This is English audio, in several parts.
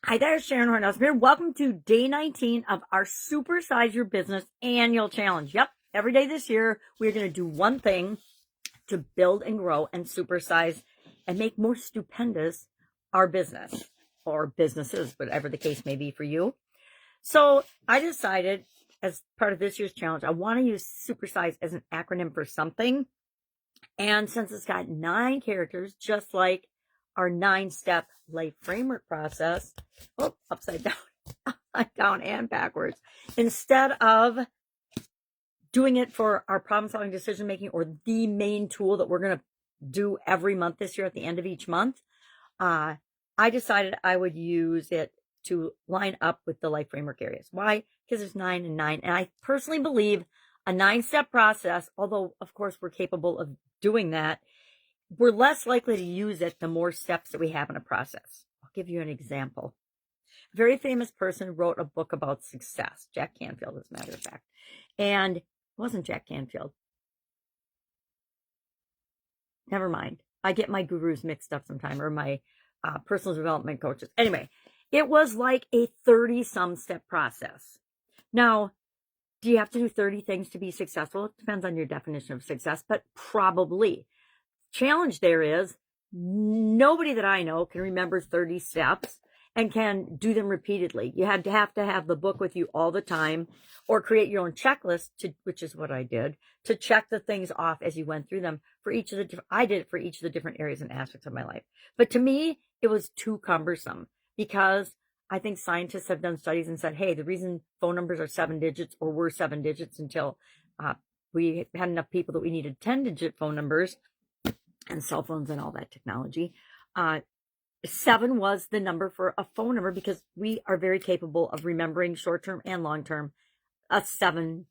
Hi there, Sharon Horne-Ellstrom here. Welcome to day 19 of our Supersize Your Business annual challenge. Yep, every day this year, we're going to do one thing to build and grow and supersize and make more stupendous our business or businesses, whatever the case may be for you. So I decided as part of this year's challenge, I want to use supersize as an acronym for something. And since it's got 9 characters, just like our 9-step life framework process, upside down and backwards, instead of doing it for our problem solving decision making or the main tool that we're going to do every month this year at the end of each month, I decided I would use it to line up with the life framework areas. Why? Because there's 9 and 9. And I personally believe a 9-step process, although of course we're capable of doing that, we're less likely to use it the more steps that we have in a process. I'll give you an example. A very famous person wrote a book about success, Jack Canfield, as a matter of fact. And it wasn't Jack Canfield. Never mind. I get my gurus mixed up sometime, or my personal development coaches. Anyway, it was like a 30-some step process. Now, do you have to do 30 things to be successful? It depends on your definition of success, but probably. Challenge there is nobody that I know can remember 30 steps and can do them repeatedly. You have to have the book with you all the time, or create your own checklist, which is what I did, to check the things off as you went through them for each of the I did it for each of the different areas and aspects of my life. But to me, it was too cumbersome, because I think scientists have done studies and said, hey, the reason phone numbers are 7 digits or were 7 digits until we had enough people that we needed 10-digit phone numbers and cell phones and all that technology. 7 was the number for a phone number, because we are very capable of remembering short-term and long-term 7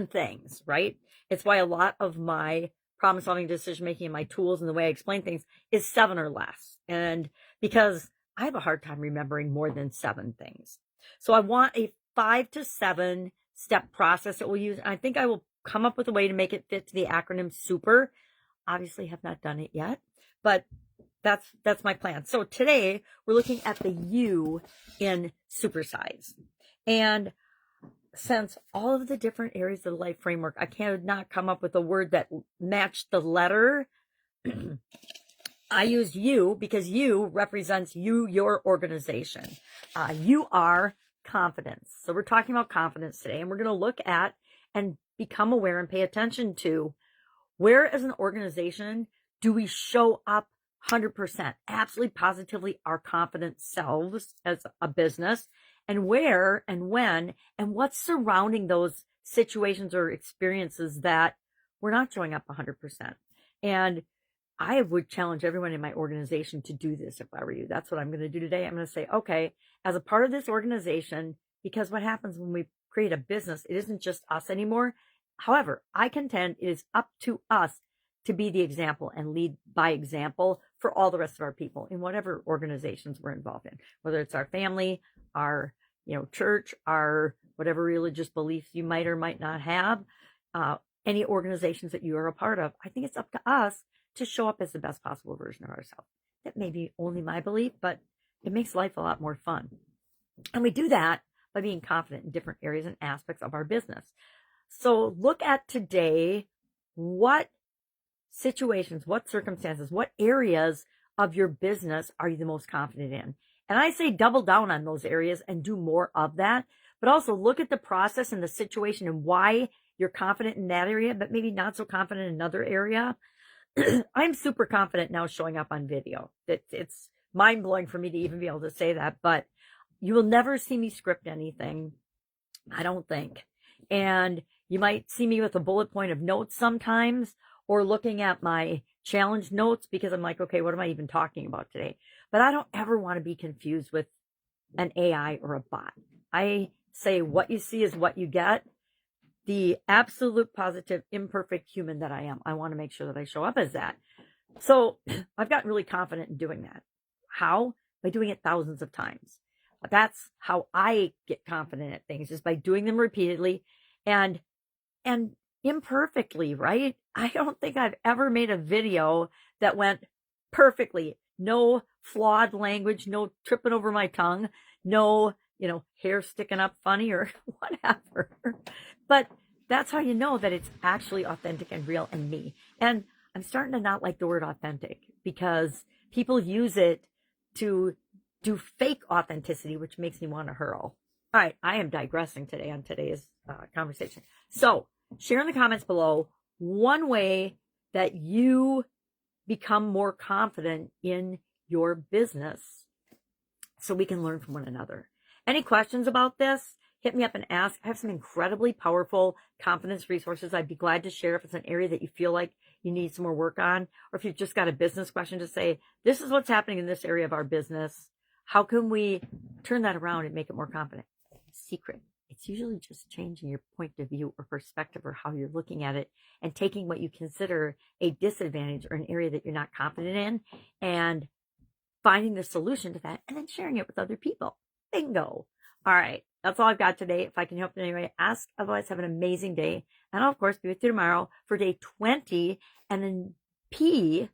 things, right? It's why a lot of my problem-solving, decision-making, and my tools and the way I explain things is 7 or less. And because I have a hard time remembering more than 7 things. So I want a 5 to 7 step process that we'll use. And I think I will come up with a way to make it fit to the acronym SUPER. Obviously have not done it yet, but that's my plan. So today we're looking at the U in supersize. And since all of the different areas of the life framework, I cannot come up with a word that matched the letter. I used U because U represents you, your organization. You are confidence. So we're talking about confidence today, and we're going to look at and become aware and pay attention to where, as an organization, do we show up 100%, absolutely positively our confident selves as a business, and where and when and what's surrounding those situations or experiences that we're not showing up 100%. And I would challenge everyone in my organization to do this if I were you. That's what I'm going to do today. I'm going to say, okay, as a part of this organization, because what happens when we create a business, it isn't just us anymore. However, I contend it is up to us to be the example and lead by example for all the rest of our people in whatever organizations we're involved in, whether it's our family, our church, our whatever religious beliefs you might or might not have, any organizations that you are a part of. I think it's up to us to show up as the best possible version of ourselves. That may be only my belief, but it makes life a lot more fun. And we do that by being confident in different areas and aspects of our business. So look at today, what situations, what circumstances, what areas of your business are you the most confident in? And I say double down on those areas and do more of that, but also look at the process and the situation and why you're confident in that area, but maybe not so confident in another area. I'm super confident now showing up on video. It's mind-blowing for me to even be able to say that, but you will never see me script anything, I don't think. And you might see me with a bullet point of notes sometimes, or looking at my challenge notes, because I'm like, okay, what am I even talking about today? But I don't ever want to be confused with an AI or a bot. I say what you see is what you get. The absolute, positive, imperfect human that I am, I want to make sure that I show up as that. So I've gotten really confident in doing that. How? By doing it thousands of times. That's how I get confident at things, is by doing them repeatedly and imperfectly, right? I don't think I've ever made a video that went perfectly no flawed language, no tripping over my tongue, no, hair sticking up funny or whatever. But that's how you know that it's actually authentic and real and me. And I'm starting to not like the word authentic because people use it to do fake authenticity, which makes me want to hurl. All right, I am digressing today on today's conversation. So share in the comments below one way that you become more confident in your business so we can learn from one another. Any questions about this? Hit me up and ask. I have some incredibly powerful confidence resources I'd be glad to share if it's an area that you feel like you need some more work on, or if you've just got a business question to say, this is what's happening in this area of our business. How can we turn that around and make it more confident? Secret. It's usually just changing your point of view or perspective or how you're looking at it and taking what you consider a disadvantage or an area that you're not confident in and finding the solution to that and then sharing it with other people. Bingo. All right. That's all I've got today. If I can help in any way, ask. Otherwise, have an amazing day. And I'll, of course, be with you tomorrow for day 20. And then P,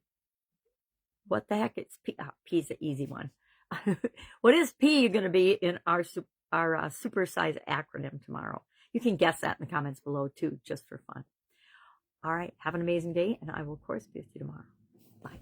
what the heck? It's P. Oh, P is the easy one. What is P going to be in our Supersize acronym tomorrow? You can guess that in the comments below, too, just for fun. All right. Have an amazing day. And I will, of course, be with you tomorrow. Bye.